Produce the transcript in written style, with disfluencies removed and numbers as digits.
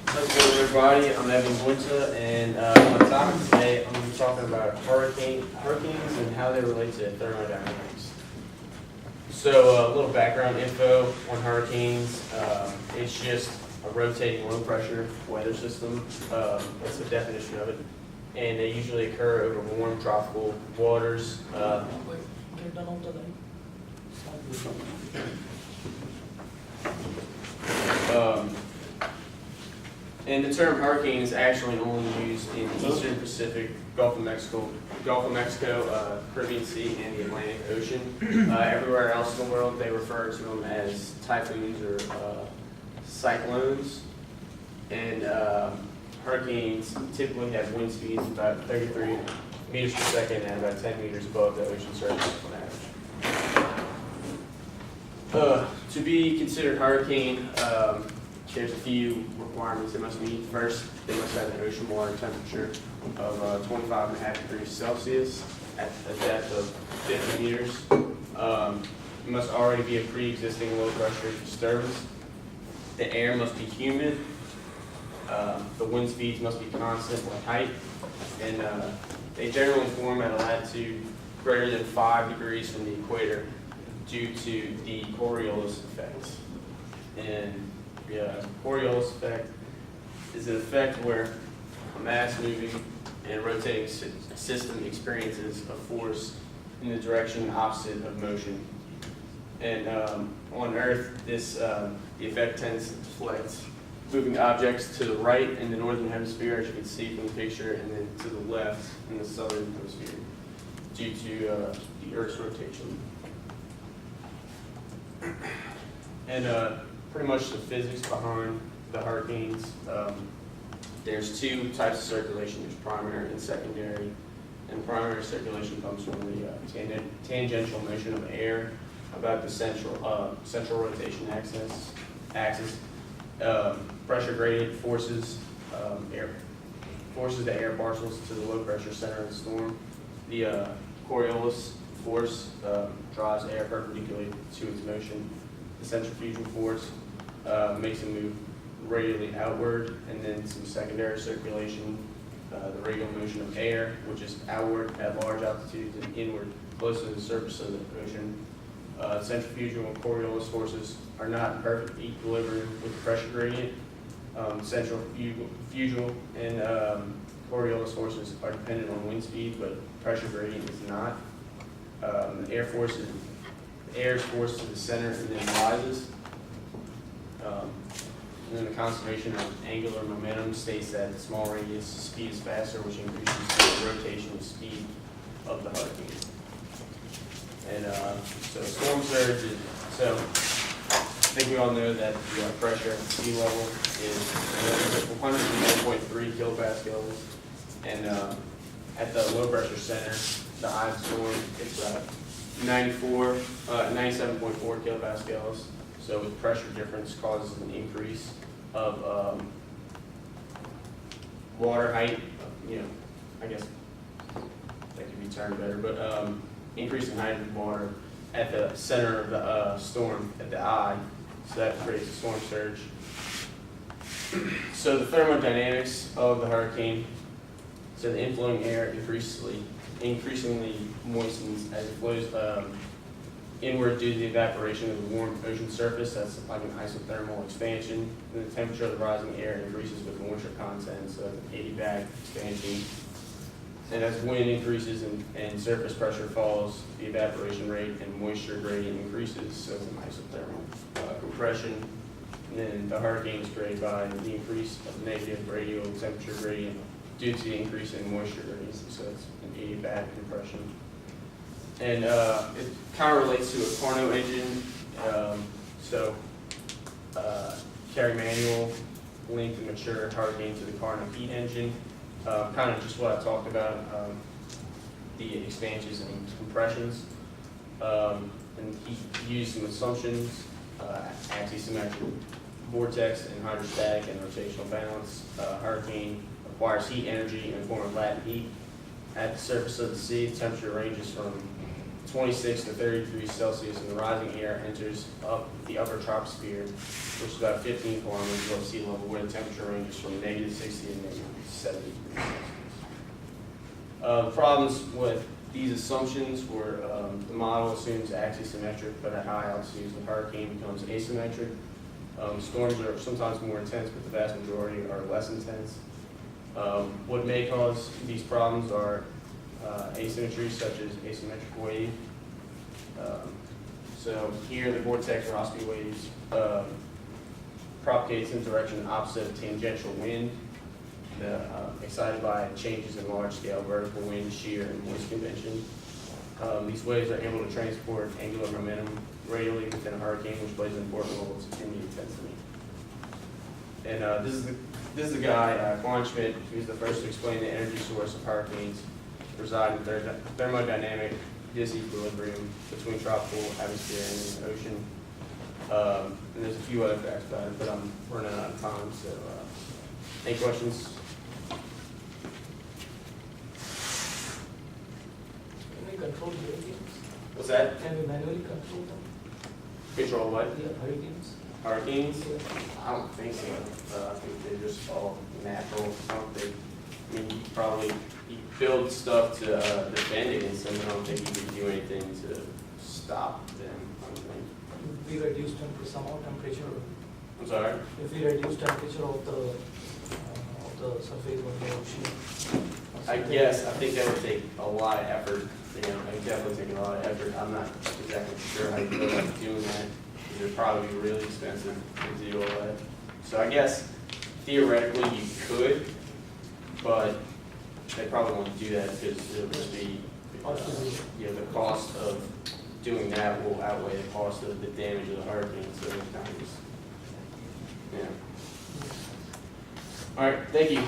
How's it going, everybody? I'm Evan Guinta, and my topic today, I'm going to be talking about hurricanes and how they relate to thermodynamics. So, a little background info on hurricanes. It's just a rotating low pressure weather system. That's the definition of it. And they usually occur over warm tropical waters. And the term hurricane is actually only used in the Eastern Pacific, Gulf of Mexico, Caribbean Sea, and the Atlantic Ocean. Everywhere else in the world, they refer to them as typhoons or cyclones. And hurricanes typically have wind speeds about 33 meters per second and about 10 meters above the ocean surface on average. To be considered hurricane, there's a few requirements they must meet. First, they must have an ocean water temperature of 25.5 degrees Celsius at a depth of 50 meters. It must already be a pre-existing low pressure disturbance. The air must be humid. The wind speeds must be constant with height. And they generally form at a latitude greater than 5 degrees from the equator due to the Coriolis effect. And the Coriolis effect is an effect where a mass moving and rotating system experiences a force in the direction opposite of motion. And on Earth, the effect tends to deflect moving objects to the right in the northern hemisphere, as you can see from the picture, and then to the left in the southern hemisphere due to the Earth's rotation. And pretty much the physics behind the hurricanes. There's two types of circulation. There's primary and secondary. And primary circulation comes from the tangential motion of air about the central rotation axis. Pressure gradient forces the air parcels to the low pressure center of the storm. The Coriolis force draws air perpendicular to its motion. The centrifugal force makes it move radially outward, and then some secondary circulation, the radial motion of air, which is outward at large altitudes and inward close to the surface of the ocean. Centrifugal and Coriolis forces are not in perfect equilibrium with the pressure gradient. Centrifugal and Coriolis forces are dependent on wind speed, but pressure gradient is not. The air is forced to the center and then rises. And then the conservation of angular momentum states that the small radius speed is faster, which increases the rotational speed of the hurricane. And so storm surge is, so I think we all know that the pressure at sea level is 101.3 kilopascals, and at the low pressure center, the high storm, it's 97.4 kilopascals. So with pressure difference causes an increase of water height. I guess that could be termed better, but increase in height of water at the center of the storm, at the eye. So that creates a storm surge. So the thermodynamics of the hurricane. So the inflowing air increasingly moistens as it flows inward due to the evaporation of the warm ocean surface. That's like an isothermal expansion. And the temperature of the rising air increases with moisture content, so an adiabatic expansion. And as wind increases and surface pressure falls, the evaporation rate and moisture gradient increases, so it's an isothermal compression. And then the hurricane is created by the increase of negative radial temperature gradient due to the increase in moisture gradients, so it's an adiabatic compression. And it kind of relates to a Carnot engine. Carry manual linked the mature hurricane to the Carnot heat engine. Kind of just what I talked about, the expansions and compressions. And he used some assumptions, axisymmetric vortex and hydrostatic and rotational balance. Hurricane acquires heat energy in the form of latent heat. At the surface of the sea, the temperature ranges from 26 to 30 degrees Celsius, and the rising air enters up the upper troposphere, which is about 15 kilometers above sea level, where the temperature ranges from -60 to -70 degrees Celsius. The problems with these assumptions were the model assumes axisymmetric, but at high altitudes the hurricane becomes asymmetric. Storms are sometimes more intense, but the vast majority are less intense. What may cause these problems are asymmetries such as asymmetric wave. So here the vortex velocity waves propagates in direction opposite of tangential wind, excited by changes in large-scale vertical wind, shear, and moist convention. These waves are able to transport angular momentum radially within a hurricane, which plays an important role in the intensity. And this is the guy, Kleinschmidt, who's the first to explain the energy source of hurricanes reside in thermodynamic disequilibrium between tropical atmosphere and the ocean. And there's a few other facts about it, but I'm running out of time, so any questions? Can we control hurricanes? What's that? Can we manually control them? Control what? Yeah, hurricanes. Hurricanes? Yeah. I don't think so. I think they're just all natural. I mean, you build stuff to defend against them. I don't think you can do anything to stop them. I don't think. If we reduce somehow temperature, I'm sorry? if we reduce temperature of the surface of the ocean. I guess, I think that would take a lot of effort. You know, it would definitely take a lot of effort. I'm not exactly sure how you go about doing that. It would probably be really expensive to do all that. So I guess theoretically you could, but they probably won't do that because it'll just be, the cost of doing that will outweigh the cost of the damage of the hurricane. So it's kind of just, yeah. All right, thank you.